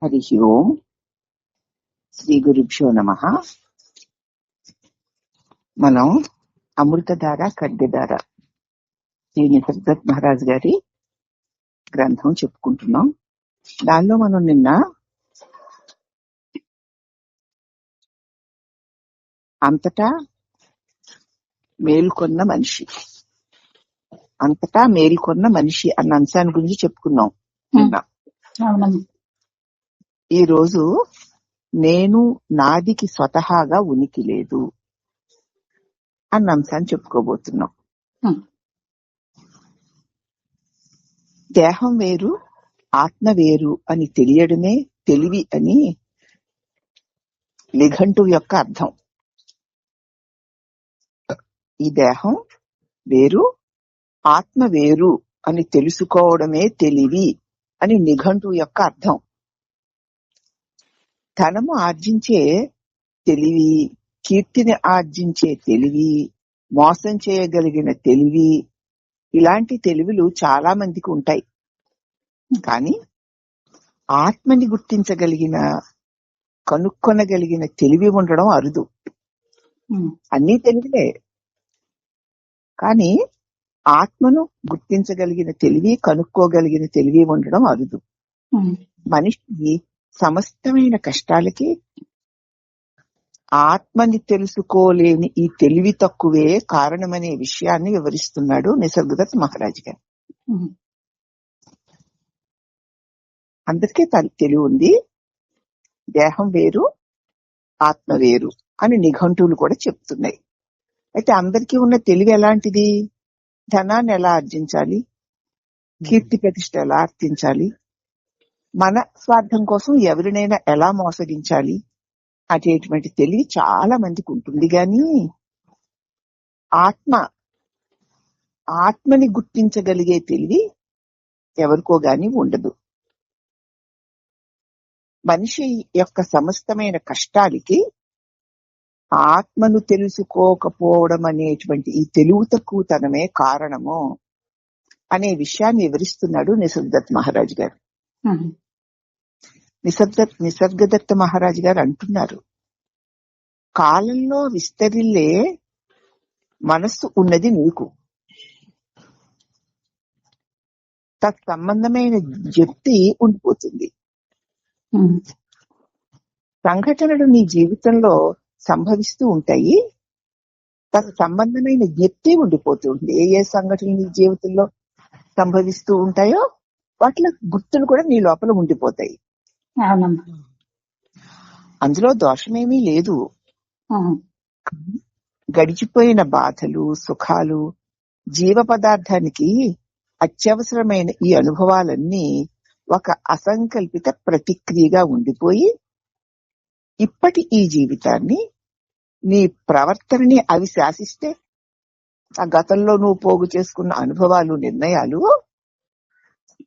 హరి ఓం. శ్రీ గురుభ్యో నమః. మనం అమృతధార ఖడ్గధార శ్రీ నిసర్గదత్ మహారాజ్ గారి గ్రంథం చెప్పుకుంటున్నాం. దానిలో మనం నిన్న అంతటా మేల్కొన్న మనిషి అన్న అంశాన్ని గురించి చెప్పుకున్నాం నిన్న. ఈ రోజు నేను నాదికి స్వతహాగా ఉనికి లేదు అన్న అంశాన్ని చెప్పుకోబోతున్నాం. దేహం వేరు, ఆత్మ వేరు అని తెలియడమే తెలివి అని నిఘంటువు యొక్క అర్థం. ఈ దేహం వేరు, ఆత్మ వేరు అని తెలుసుకోవడమే తెలివి అని నిఘంటువు యొక్క అర్థం. ధనము ఆర్జించే తెలివి, కీర్తిని ఆర్జించే తెలివి, మోసం చేయగలిగిన తెలివి, ఇలాంటి తెలివిలు చాలా మందికి ఉంటాయి. కానీ ఆత్మని గుర్తించగలిగిన, కనుక్కొనగలిగిన తెలివి ఉండడం అరుదు. అన్నీ తెలివిలే, కానీ ఆత్మను గుర్తించగలిగిన తెలివి, కనుక్కోగలిగిన తెలివి ఉండడం అరుదు. మనిషి సమస్తమైన కష్టాలకి ఆత్మని తెలుసుకోలేని ఈ తెలివి తక్కువే కారణమనే విషయాన్ని వివరిస్తున్నాడు నిసర్గదత్ మహారాజ్ గారు. అందరికీ తెలివి ఉంది, దేహం వేరు, ఆత్మ వేరు అని నిఘంటువులు కూడా చెప్తున్నాయి. అయితే అందరికీ ఉన్న తెలివి ఎలాంటిది? ధనాన్ని ఎలా ఆర్జించాలి, కీర్తి ప్రతిష్ట ఎలా ఆర్జించాలి, మన స్వార్థం కోసం ఎవరినైనా ఎలా మోసగించాలి అనేటువంటి తెలివి చాలా మందికి ఉంటుంది. గాని ఆత్మని గుర్తించగలిగే తెలివి ఎవరికో గాని ఉండదు. మనిషి యొక్క సమస్తమైన కష్టాలకి ఆత్మను తెలుసుకోకపోవడం అనేటువంటి ఈ తెలుగు తక్కువతనమే కారణము అనే విషయాన్ని వివరిస్తున్నాడు నిసర్గదత్ మహారాజ్ గారు. నిసర్గదత్త మహారాజ్ గారు అంటున్నారు, కాలంలో విస్తరిల్లే మనస్సు ఉన్నది నీకు, తత్సంబంధమైన జప్తి ఉండిపోతుంది. సంఘటనలు నీ జీవితంలో సంభవిస్తూ ఉంటాయి, తత్సంబంధమైన జ్ఞప్తి ఉండిపోతుంది. ఏ సంఘటనలు నీ జీవితంలో సంభవిస్తూ ఉంటాయో వాటిలో గుర్తులు కూడా నీ లోపల ఉండిపోతాయి. అందులో దోషమేమీ లేదు. గడిచిపోయిన బాధలు, సుఖాలు, జీవ పదార్థానికి అత్యవసరమైన ఈ అనుభవాలన్నీ ఒక అసంకల్పిత ప్రతిక్రియగా ఉండిపోయి ఇప్పటి ఈ జీవితాన్ని, నీ ప్రవర్తనని అవి శాసిస్తే ఆ గతంలో నువ్వు పోగు చేసుకున్న అనుభవాలు, నిర్ణయాలు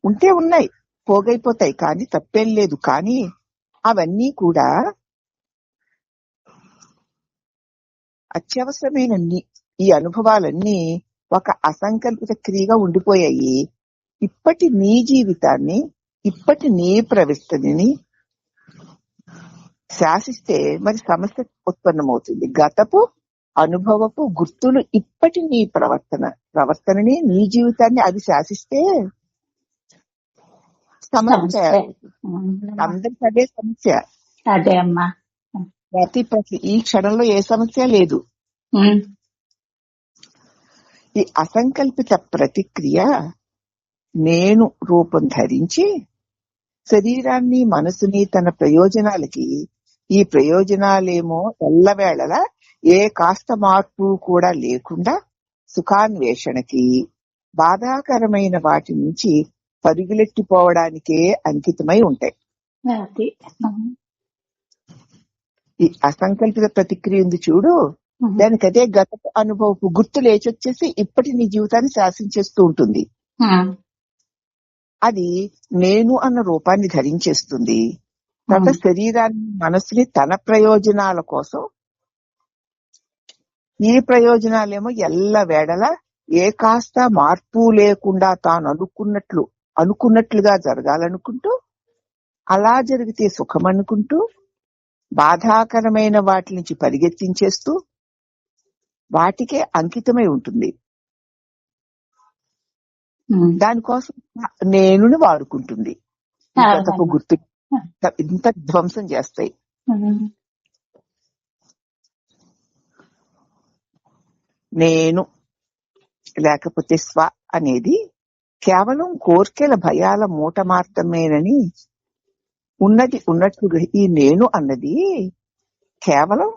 ఉంటే ఉన్నాయి, పోగైపోతాయి, కానీ తప్పేం లేదు. కానీ అవన్నీ కూడా అత్యవసరమైన ఈ అనుభవాలన్నీ ఒక అసంకల్పిత క్రియగా ఉండిపోయాయి. ఇప్పటి నీ జీవితాన్ని, ఇప్పటి నీ ప్రవర్తనని శాసిస్తే మరి సమస్య ఉత్పన్నమవుతుంది. గతపు అనుభవపు గుర్తులు ఇప్పటి నీ ప్రవర్తనని, నీ జీవితాన్ని అవి శాసిస్తే సమస్య. అందరికి అదే సమస్య. అదే అమ్మా, ప్రతి ఈ క్షణంలో ఏ సమస్య లేదు. ఈ అసంకల్పిత ప్రతిక్రియ నేను రూపం ధరించి శరీరాన్ని, మనసుని తన ప్రయోజనాలకి, ఈ ప్రయోజనాలేమో ఎల్లవేళలా ఏ కాస్త మార్పు కూడా లేకుండా సుఖాన్వేషణకి, బాధాకరమైన వాటి నుంచి పరుగులెట్టిపోవడానికే అంకితమై ఉంటాయి. ఈ అసంకల్పిత ప్రతిక్రియ ఉంది చూడు, దానికి అదే గత అనుభవపు గుర్తు లేచొచ్చేసి ఇప్పటి నీ జీవితాన్ని శాసించేస్తూ ఉంటుంది. అది నేను అన్న రూపాన్ని ధరించేస్తుంది. తన శరీరాన్ని, మనసుని తన ప్రయోజనాల కోసం, ఈ ప్రయోజనాలేమో ఎల్లవేళలా ఏ కాస్త మార్పు లేకుండా తాను అనుకున్నట్లుగా జరగాలనుకుంటూ అలా జరిగితే సుఖం అనుకుంటూ బాధాకరమైన వాటి నుంచి పరిగెత్తించేస్తూ వాటికే అంకితమై ఉంటుంది. దానికోసం నేనుని వాడుకుంటుంది. గతపు గుర్తు ఇంత ధ్వంసం చేస్తాయి. నేను లేకపోతే స్వ అనేది కేవలం కోర్కెల భయాల మూట మాత్రమేనని ఉన్నది ఉన్నట్లు ఈ నేను అన్నది కేవలం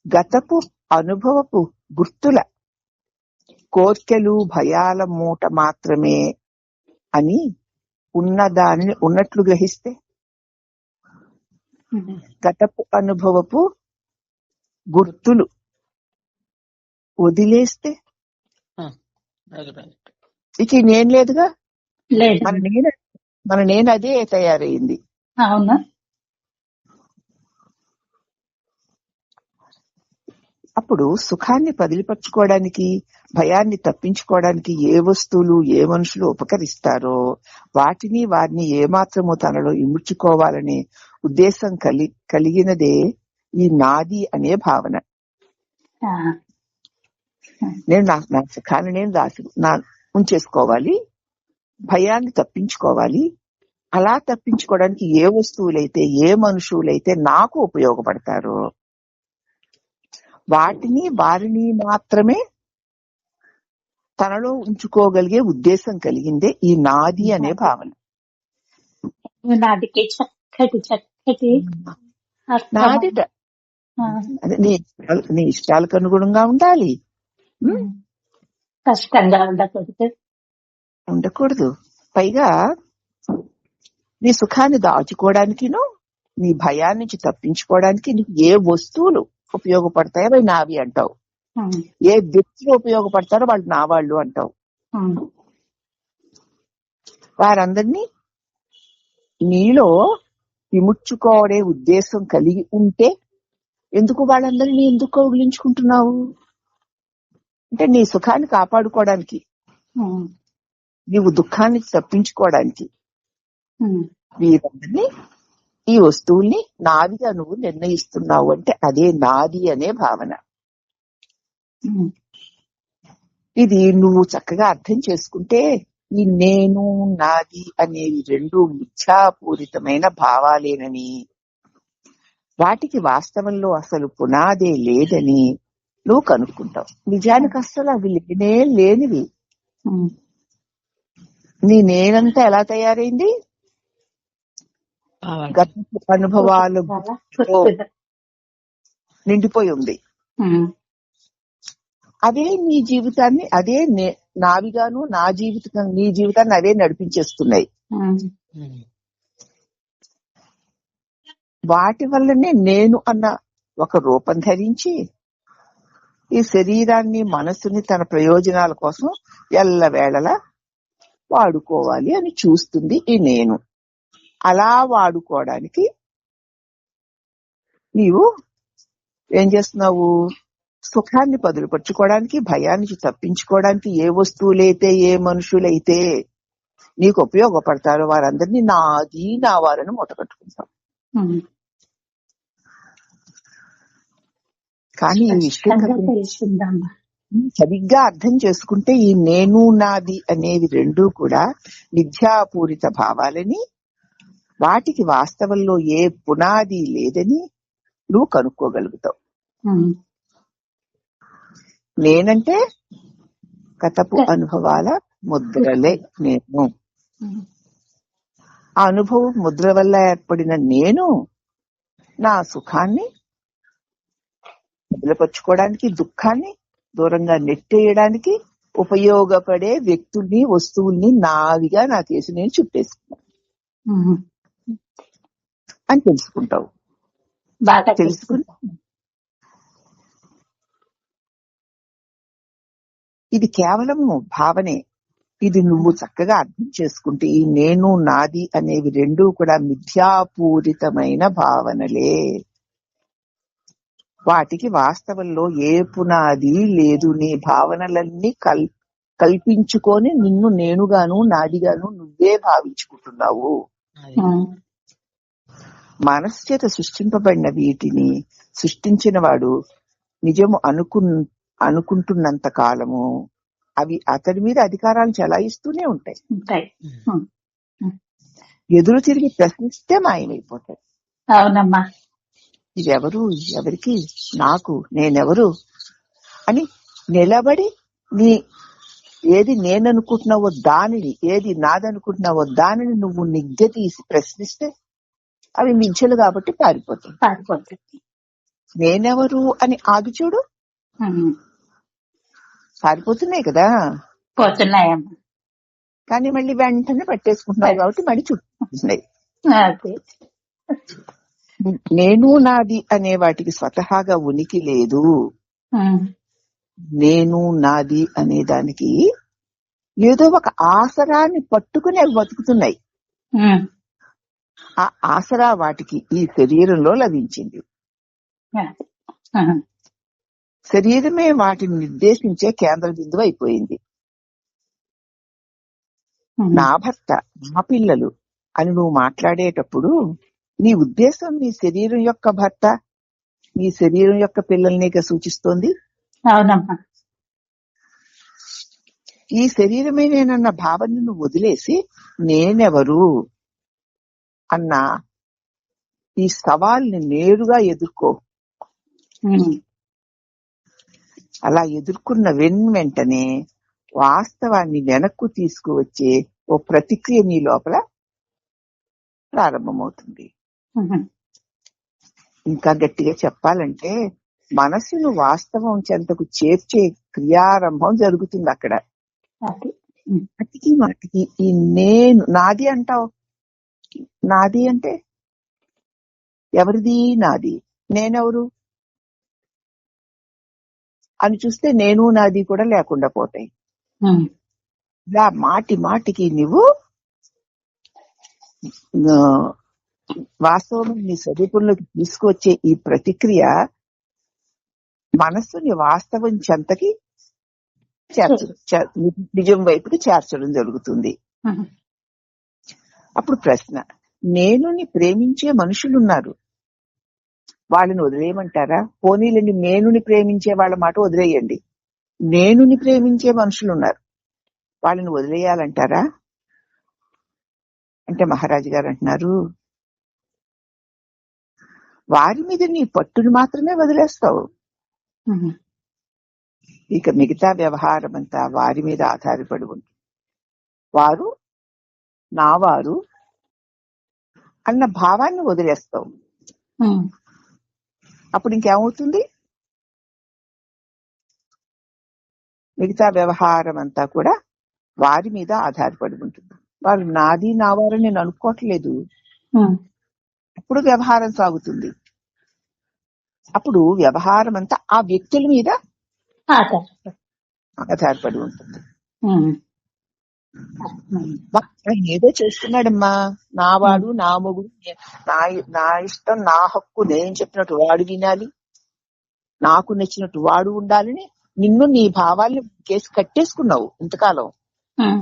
గతపు అనుభవపు గుర్తుల కోర్కెలు భయాల మూట మాత్రమే అని ఉన్నదానిని ఉన్నట్లు గ్రహిస్తే, గతపు అనుభవపు గుర్తులు వదిలేస్తే ఇక నేను లేదుగా. మన నేను అదే తయారైంది. అవునా? అప్పుడు సుఖాన్ని పదిలిపరచుకోవడానికి, భయాన్ని తప్పించుకోవడానికి ఏ వస్తువులు ఏ మనుషులు ఉపకరిస్తారో వాటిని వారిని ఏమాత్రము తనలో ఇముడ్చుకోవాలనే ఉద్దేశం కలిగినదే ఈ నాది అనే భావన. నేను నా సుఖాన్ని నేను ఉంచేసుకోవాలి, భయాన్ని తప్పించుకోవాలి. అలా తప్పించుకోవడానికి ఏ వస్తువులైతే ఏ మనుషులైతే నాకు ఉపయోగపడతారో వాటిని వారిని మాత్రమే తనలో ఉంచుకోగలిగే ఉద్దేశం కలిగిందే ఈ నాది అనే భావన. నాదికి చక్కటి చక్కటి నాది నీ ఇష్టాలకు అనుగుణంగా ఉండాలి, కష్టంగా ఉండకూడదు. పైగా నీ సుఖాన్ని దాచుకోవడానికిను నీ భయాన్ని నుంచి తప్పించుకోవడానికి నీకు ఏ వస్తువులు ఉపయోగపడతాయో అవి నావి అంటావు, ఏ వ్యక్తులు ఉపయోగపడతారో వాళ్ళు నా వాళ్ళు అంటావు. వారందరినీ నీలో విముడ్చుకోవడే ఉద్దేశం కలిగి ఉంటే ఎందుకు వాళ్ళందరినీ ఎందుకు కౌగిలించుకుంటున్నావు? అంటే నీ సుఖాన్ని కాపాడుకోవడానికి, నీవు దుఃఖాన్ని తప్పించుకోవడానికి వీరందరినీ ఈ వస్తువుల్ని నాదిగా నువ్వు నిర్ణయిస్తున్నావు. అంటే అదే నాది అనే భావన. ఇది నువ్వు చక్కగా అర్థం చేసుకుంటే ఈ నేను నాది అనేవి రెండు మిథ్యాపూరితమైన భావాలేనని, వాటికి వాస్తవంలో అసలు పునాదే లేదని నువ్వు కనుక్కుంటావు. నిజానికి అసలు అవి లేనివి. నీ నేనంతా ఎలా తయారైంది? గత అనుభవాలు నిండిపోయి ఉంది. అదే నీ జీవితాన్ని, అదే నావిగాను నా జీవితం నీ జీవితాన్ని అవే నడిపించేస్తున్నాయి. వాటి వల్లనే నేను అన్న ఒక రూపం ధరించి ఈ శరీరాన్ని మనసుని తన ప్రయోజనాల కోసం ఎల్లవేళలా వాడుకోవాలి అని చూస్తుంది ఈ నేను. అలా వాడుకోవడానికి నీవు ఏం చేస్తున్నావు? సుఖాన్ని పదులుపరుచుకోవడానికి, భయానికి తప్పించుకోవడానికి ఏ వస్తువులైతే ఏ మనుషులైతే నీకు ఉపయోగపడతారో వారందరినీ నాది నా వారని మూటకట్టుకుంటాం. కానీ ఈ విషయం సరిగ్గా అర్థం చేసుకుంటే ఈ నేను నాది అనేవి రెండూ కూడా మిథ్యాపూరిత భావాలని, వాటికి వాస్తవంలో ఏ పునాది లేదని నువ్వు కనుక్కోగలుగుతావు. నేనంటే గతపు అనుభవాల ముద్రలే నేను. ఆ అనుభవం ముద్ర వల్ల ఏర్పడిన నేను నా సుఖాన్ని బలపరుచుకోవడానికి, దుఃఖాన్ని దూరంగా నెట్టేయడానికి ఉపయోగపడే వ్యక్తుల్ని వస్తువుల్ని నావిగా నా కేసు నేను చుట్టేసుకున్నాను అని తెలుసుకుంటావు. తెలుసుకుని ఇది కేవలం భావనే. ఇది నువ్వు చక్కగా అర్థం చేసుకుంటే ఈ నేను నాది అనేవి రెండూ కూడా మిథ్యాపూరితమైన భావనలే. వాటికి వాస్తవంలో ఏ పునాది లేదు. నీ భావనలన్నీ కల్పించుకొని నిన్ను నేనుగాను నాదిగాను నువ్వే భావించుకుంటున్నావు. మనస్సు చేత సృష్టింపబడిన వీటిని సృష్టించిన వాడు నిజము అనుకుంటున్నంత కాలము అవి అతడి మీద అధికారాలు చెలాయిస్తూనే ఉంటాయి. ఉంటాయి. ఉమ్. ఎదురు తిరిగి ప్రశ్నిస్తే మాయమైపోతాయి. అవునమ్మా. ఇదెవరు, ఎవరికి, నాకు, నేనెవరు అని నిలబడి నీ ఏది నేననుకుంటున్నావో దానిని, ఏది నాదనుకుంటున్నావో దానిని నువ్వు నిగ్గ తీసి ప్రశ్నిస్తే అవి మించెలు కాబట్టి పారిపోతాయి. పారిపోతుంది. నేనెవరు అని ఆగి చూడు, ఉమ్. పారిపోతున్నాయి కదా. పోతున్నాయమ్మా. కానీ మళ్ళీ వెంటనే పట్టేసుకుంటున్నావు కాబట్టి మళ్ళీ చుట్టుకుంటున్నాయి. అదే. నేను నాది అనే వాటికి స్వతహాగా ఉనికి లేదు. ఉమ్. నేను నాది అనే దానికి ఏదో ఒక ఆసరాన్ని పట్టుకుని అవి బతుకుతున్నాయి. ఉమ్. ఆ ఆసరా వాటికి ఈ శరీరంలో లభించింది. ఉమ్. శరీరమే వాటిని నిర్దేశించే కేంద్ర బిందువు అయిపోయింది. ఉమ్. నా భర్త, నా పిల్లలు అని నువ్వు మాట్లాడేటప్పుడు నీ ఉద్దేశం నీ శరీరం యొక్క భర్త, నీ శరీరం యొక్క పిల్లల్నిగా సూచిస్తోంది. అవునమ్మా. ఈ శరీరమే నేనన్న భావనను నువ్వు వదిలేసి నేనెవరు అన్న ఈ సవాల్ని నేరుగా ఎదుర్కో. ఉమ్. అలా ఎదుర్కొన్న వెంటనే వాస్తవాన్ని వెనక్కు తీసుకువచ్చే ఓ ప్రతిక్రియ నీ లోపల ప్రారంభమవుతుంది. ఉమ్. ఇంకా గట్టిగా చెప్పాలంటే మనసును వాస్తవం చెంతకు చేర్చే క్రియారంభం జరుగుతుంది అక్కడ. అది. ఉమ్. అతికి మాటికి ఈ నేను నాది అంటావు. నాది అంటే ఎవరిది? నాది. నేనెవరు అని చూస్తే నేను నాది కూడా లేకుండా పోతాయి. ఉమ్. ఇలా మాటి మాటికి నువ్వు వాస్తవం నీ స్వరూపంలోకి తీసుకువచ్చే ఈ ప్రతిక్రియ మనస్సుని వాస్తవం చెంతకి నిజం వైపుకి చేర్చడం జరుగుతుంది. ఉమ్. అప్పుడు ప్రశ్న, నేనుని ప్రేమించే మనుషులున్నారు, వాళ్ళని వదిలేయమంటారా? పోనీలండి, నేనుని ప్రేమించే వాళ్ళ మాట వదిలేయండి. నేనుని ప్రేమించే మనుషులున్నారు, వాళ్ళని వదిలేయాలంటారా అంటే మహారాజు గారు అంటున్నారు, వారి మీద నీ పట్టును మాత్రమే వదిలేస్తావు. ఉమ్. ఇక మిగతా వ్యవహారం అంతా వారి మీద ఆధారపడి ఉంటుంది. వారు నా వారు అన్న భావాన్ని వదిలేస్తావు. ఉమ్. అప్పుడు ఇంకేమవుతుంది? మిగతా వ్యవహారం అంతా కూడా వారి మీద ఆధారపడి ఉంటుంది. వారు నాది నా వారని నేను అనుకోవట్లేదు. ఉమ్. అప్పుడు వ్యవహారం సాగుతుంది. అప్పుడు వ్యవహారం అంతా ఆ వ్యక్తుల మీద ఆధారపడి ఉంటుంది. ఉమ్. ఆయన ఏదో చేస్తున్నాడమ్మా, నా వాడు, నా మొగుడు, నా ఇష్టం, నా హక్కు, నేను చెప్పినట్టు వాడు వినాలి, నాకు నచ్చినట్టు వాడు ఉండాలని నిన్ను నీ భావాల్ని కేసు కట్టేసుకున్నావు ఇంతకాలం. ఉమ్.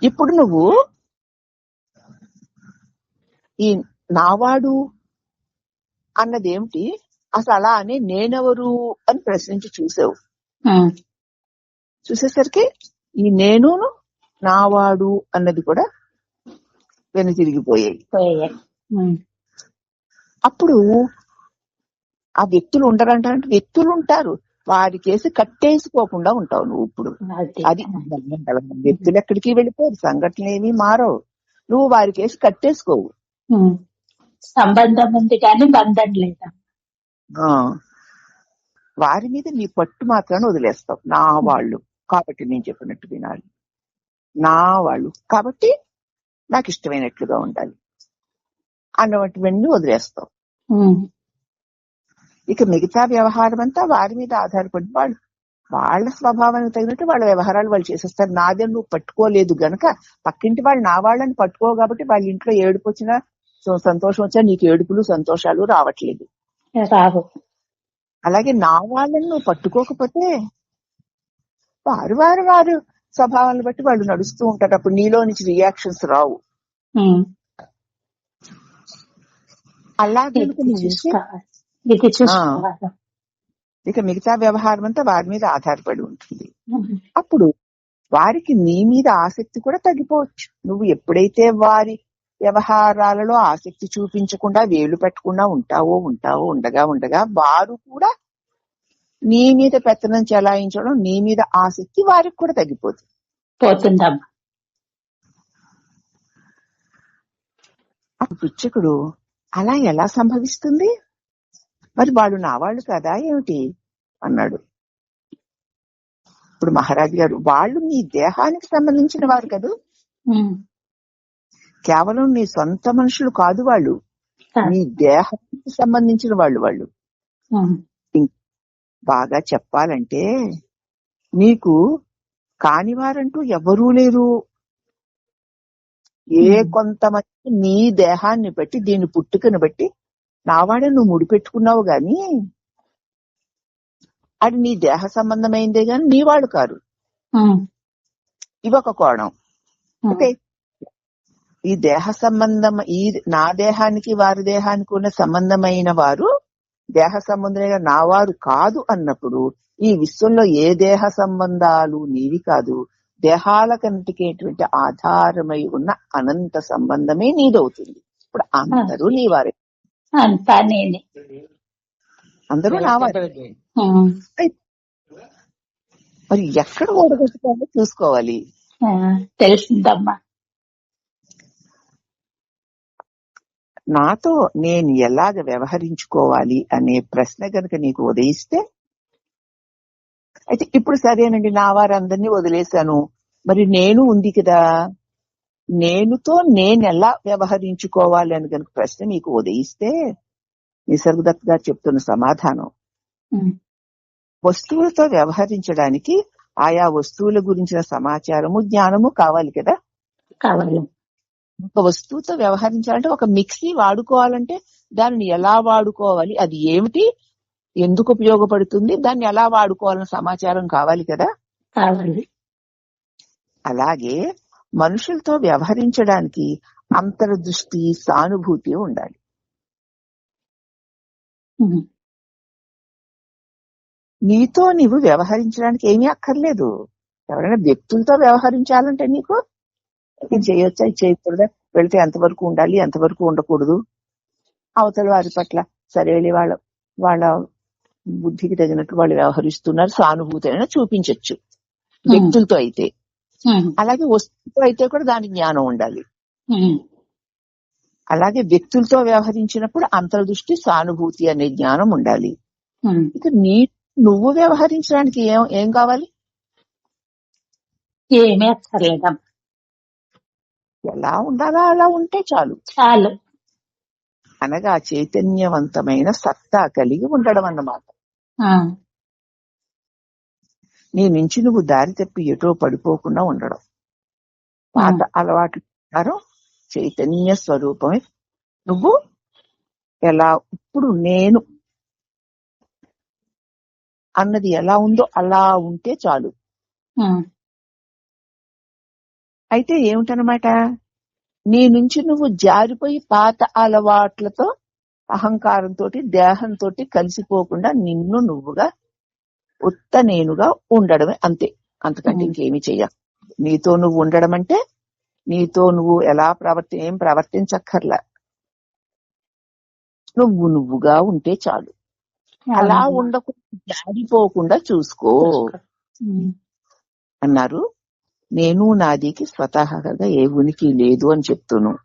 ఇప్పుడు నువ్వు ఈ నావాడు అన్నదేమిటి, అసలు అలా అని నేనెవరు అని ప్రశ్నించి చూసావు. ఉమ్. చూసేసరికి ఈ నేను నావాడు అన్నది కూడా వెనుతిరిగిపోయాయి. ఉమ్. అప్పుడు ఆ వ్యక్తులు ఉండరంటే వ్యక్తులు ఉంటారు, వారి కేసు కట్టేసుకోకుండా ఉంటావు నువ్వు. ఇప్పుడు అది వ్యక్తులు ఎక్కడికి వెళ్ళిపోరు, సంఘటనలు ఏమీ మారవు, నువ్వు వారి కేసు కట్టేసుకోవు. సంబంధం ఉంది కానీ బంధం లేదా. వారి మీద నీ పట్టు మాత్రాన్ని వదిలేస్తావు. నా వాళ్ళు కాబట్టి నేను చెప్పినట్టు వినాలి, నా వాళ్ళు కాబట్టి నాకు ఇష్టమైనట్లుగా ఉండాలి అన్నటువంటివన్నీ వదిలేస్తావు. ఇక మిగతా వ్యవహారం అంతా వారి మీద ఆధారపడి వాళ్ళు వాళ్ళ స్వభావానికి తగినట్టు వాళ్ళ వ్యవహారాలు వాళ్ళు చేసేస్తారు. నాదే నువ్వు పట్టుకోలేదు గనక పక్కింటి వాళ్ళు నా వాళ్ళని పట్టుకో కాబట్టి వాళ్ళ ఇంట్లో ఏడుపు వచ్చినా సంతోషం వచ్చినా నీకు ఏడుపులు సంతోషాలు రావట్లేదు. అలాగే నా వాళ్ళని నువ్వు పట్టుకోకపోతే వారు వారు వారు స్వభావాన్ని బట్టి వాళ్ళు నడుస్తూ ఉంటారు. అప్పుడు నీలో నుంచి రియాక్షన్స్ రావు. అలా కనుక ఇది నువ్వు ఉంటే చూసుకోవాలి, ఇది చూసుకోవాలి. ఇక మిగతా వ్యవహారం అంతా వారి మీద ఆధారపడి ఉంటుంది. ఉమ్, అప్పుడు వారికి నీ మీద ఆసక్తి కూడా తగ్గిపోవచ్చు. నువ్వు ఎప్పుడైతే వారి వ్యవహారాలలో ఆసక్తి చూపించకుండా వేలు పెట్టకుండా ఉంటావో ఉండగా వారు కూడా నీ మీద పెత్తనం చెలాయించడం, నీ మీద ఆసక్తి వారికి కూడా తగ్గిపోతుంది. పోతుందమ్మా. అప్పుడు పిచ్చకుడు అలా ఎలా సంభవిస్తుంది, మరి వాళ్ళు నా వాళ్ళు కదా ఏమిటి అన్నాడు. ఇప్పుడు మహారాజు గారు, వాళ్ళు నీ దేహానికి సంబంధించిన వారు కదూ, ఉమ్, కేవలం నీ సొంత మనుషులు కాదు, వాళ్ళు నీ దేహానికి సంబంధించిన వాళ్ళు. ఉమ్, బాగా చెప్పాలంటే నీకు కానివారంటూ ఎవరూ లేరు. ఏ కొంతమంది నీ దేహాన్ని బట్టి, దీని పుట్టుకను బట్టి నావాడే నువ్వు ముడిపెట్టుకున్నావు గాని అది నీ దేహ సంబంధమైందే గాని నీ వాడు కారు. ఉమ్, ఇవొక కోణం. అయితే ఈ దేహ సంబంధం, ఈ నా దేహానికి వారి దేహానికి ఉన్న సంబంధమైన వారు దేహ సంబంధంగా నా వారు కాదు అన్నప్పుడు ఈ విశ్వంలో ఏ దేహ సంబంధాలు నీవి కాదు, దేహాలకంటికేటువంటి ఆధారమై ఉన్న అనంత సంబంధమే నీదవుతుంది. ఇప్పుడు అందరూ నీ వారే, అంతా నేనే. అందరూ నా వారే. ఉమ్, మరి ఎక్కడ ఓడగొట్టుకోవాలో చూసుకోవాలి. తెలిసిందమ్మా. నాతో నేను ఎలాగ వ్యవహరించుకోవాలి అనే ప్రశ్న కనుక నీకు ఉదయిస్తే, అయితే ఇప్పుడు సరేనండి నా వారందరినీ వదిలేశాను, మరి నేను ఉంది కదా, నేనుతో నేను ఎలా వ్యవహరించుకోవాలి అని కనుక ప్రశ్న నీకు ఉదయిస్తే నిసర్గదత్ గారు చెప్తున్న సమాధానం, వస్తువులతో వ్యవహరించడానికి ఆయా వస్తువుల గురించిన సమాచారము, జ్ఞానము కావాలి కదా. కావాలి. ఒక వస్తువుతో వ్యవహరించాలంటే, ఒక మిక్సీ వాడుకోవాలంటే దానిని ఎలా వాడుకోవాలి, అది ఏమిటి, ఎందుకు ఉపయోగపడుతుంది, దాన్ని ఎలా వాడుకోవాలన్న సమాచారం కావాలి కదా. కావాలి. అలాగే మనుషులతో వ్యవహరించడానికి అంతర్దృష్టి, సానుభూతి ఉండాలి. నీతో నీవు వ్యవహరించడానికి ఏమీ అక్కర్లేదు. ఎవరైనా వ్యక్తులతో వ్యవహరించాలంటే నీకు ఇది చేయొచ్చా, ఇది చేయకూడదా, వెళ్తే ఎంతవరకు ఉండాలి, ఎంతవరకు ఉండకూడదు, అవతల వారి పట్ల సరేలే వాళ్ళ బుద్ధికి తగినట్టు వాళ్ళు వ్యవహరిస్తున్నారు, సానుభూతి అయినా చూపించవచ్చు వ్యక్తులతో అయితే. అలాగే వస్తువుతో అయితే కూడా దాని జ్ఞానం ఉండాలి. అలాగే వ్యక్తులతో వ్యవహరించినప్పుడు అంతర్దృష్టి, సానుభూతి అనే జ్ఞానం ఉండాలి. ఇక నువ్వు వ్యవహరించడానికి ఏం కావాలి, ఏమీ అక్కర్లేదమ్మా. ఎలా ఉండాలో అలా ఉంటే చాలు. అనగా చైతన్యవంతమైన సత్తా కలిగి ఉండడం అన్నమాట. నీ నుంచి నువ్వు దారి తప్పి ఎటో పడిపోకుండా ఉండడం. పాత అలవాట్లు ప్రకారం చైతన్య స్వరూపమే నువ్వు ఎలా, ఇప్పుడు నేను అన్నది ఎలా ఉందో అలా ఉంటే చాలు. అయితే ఏమిటనమాట, నీ నుంచి నువ్వు జారిపోయి పాత అలవాట్లతో, అహంకారంతో, దేహంతో కలిసిపోకుండా నిన్ను నువ్వుగా ఉత్త నేనుగా ఉండడమే, అంతే. అంతకంటే ఇంకేమీ చెయ్య. నీతో నువ్వు ఉండడం అంటే నీతో నువ్వు ఎలా ఏం ప్రవర్తించక్కర్లా, నువ్వుగా ఉంటే చాలు. అలా ఉండకుండా జారిపోకుండా చూసుకో అన్నారు. నేను నాదికి స్వతహాగా ఏ ఉనికి లేదు అని చెప్తున్నాను.